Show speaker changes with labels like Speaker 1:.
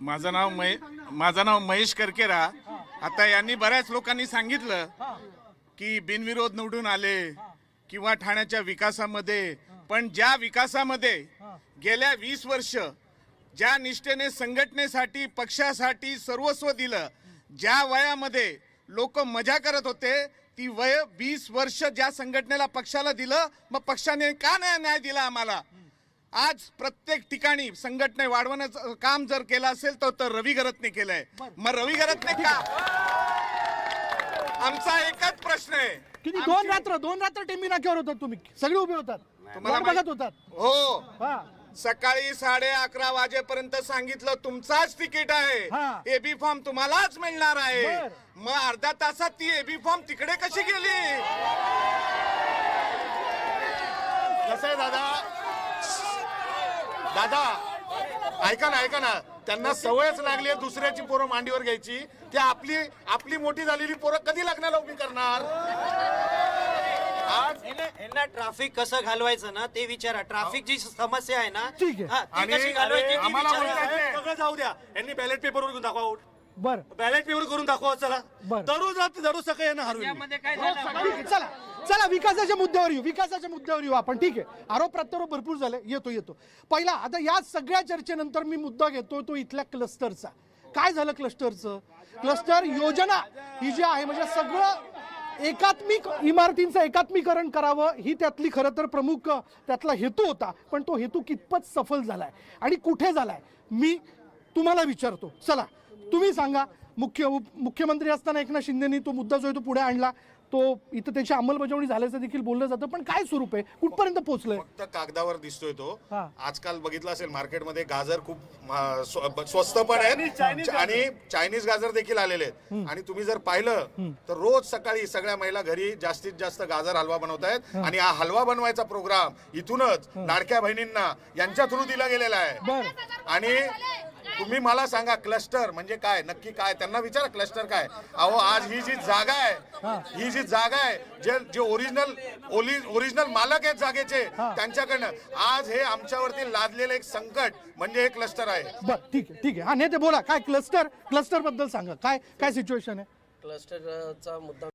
Speaker 1: माझं नाव महेश करकेरा। आता यांनी बऱ्याच लोकांनी सांगितलं की बिनविरोध निवडून आले किंवा ठाण्याच्या विकासामध्ये, पण ज्या विकासामध्ये गेल्या 20 वर्ष ज्या निष्ठेने संघटनेसाठी पक्षासाठी सर्वस्व दिलं, ज्या वयामध्ये लोक मजा करत होते, ती वय 20 वर्ष ज्या संघटनेला पक्षाला दिलं, मग पक्षाने का नाही न्याय दिला आम्हाला? आज प्रत्येक ठिकाणी संघटने वाढवण्याचं काम जर केलं असेल तर रवी गरतने केलंय। मग रवी गरतने का? आमचा एकच प्रश्न आहे।
Speaker 2: किती दोन रात्र टेंबी नाक्यावर होतात, तुम्ही सगळे उभे होतात, बघत होतात।
Speaker 1: हो, सकाळी 11:30 वाजेपर्यंत सांगितलं तुमचाच तिकीट आहे, एबी फॉर्म तुम्हालाच मिळणार आहे। मग अर्ध्या तासात ती एबी फॉर्म तिकडे कशी गेली?
Speaker 3: कसं आहे दादा, ऐका ना, त्यांना सवयच लागली आहे दुसऱ्याची पोरं मांडीवर घ्यायची। ते आपली मोठी झालेली पोरं कधी लग्नाला उभी करणार?
Speaker 4: आज यांना ट्रॅफिक कसं घालवायचं ना ते विचारा। ट्रॅफिकची समस्या आहे ना,
Speaker 2: ठीक आहे,
Speaker 4: ती कशी घालवायची ती विचारा।
Speaker 3: सगळं जाऊ द्या, यांनी बॅलेट पेपर करून दाखवा।
Speaker 2: बर,
Speaker 3: बॅलेट पेपर करून दाखवा। चला, दररोज सकाळी यांना हरवून।
Speaker 2: चला विकासाच्या मुद्द्यावर येऊ आपण। ठीक आहे, आरोप प्रत्यारोप भरपूर झाले, येतो पहिला। आता या सगळ्या चर्चेनंतर मी मुद्दा घेतो तो इथल्या क्लस्टरचा। काय झालं क्लस्टर योजना ही जी आहे, म्हणजे सगळं एकात्मिक इमारतींचं एकात्मीकरण करावं ही त्यातली खरं तर प्रमुख त्यातला हेतू होता। पण तो हेतू कितपत सफल झालाय आणि कुठे झालाय मी तुम्हाला विचारतो। चला तुम्ही सांगा। मुख्यमंत्री असताना एकनाथ शिंदेनी तो मुद्दा जो आहे तो पुढे आणला, तो इथं त्याची अंमलबजावणी झाल्याचं देखील बोललं जातं, पण काय स्वरूप आहे, कुठपर्यंत पोहोचलंय?
Speaker 3: फक्त कागदावर दिसतोय तो। आजकाल बघितलं असेल मार्केटमध्ये गाजर खूप स्वस्त पण आहेत आणि चायनीज गाजर देखील आलेले आहेत। आणि तुम्ही जर पाहिलं तर रोज सकाळी सगळ्या महिला घरी जास्तीत जास्त गाजर हलवा बनवतायत आणि हा हलवा बनवायचा प्रोग्राम इथूनच लाडक्या बहिणींना यांच्या थ्रू दिला गेलेला आहे। आणि तुम्ही मला सांगा क्लस्टर म्हणजे काय, नक्की काय? त्यांना विचारा क्लस्टर काय? अहो, आज ही जी जागा आहे, जे ओरिजिनल मालक आहेत जागेचे, त्यांच्याकडनं आज हे आमच्यावरती लादलेलं एक संकट म्हणजे हे क्लस्टर आहे।
Speaker 2: बरं, ठीक आहे। हा नेते बोला, काय क्लस्टर बद्दल सांगा, काय सिच्युएशन आहे?
Speaker 5: क्लस्टरचा मुद्दा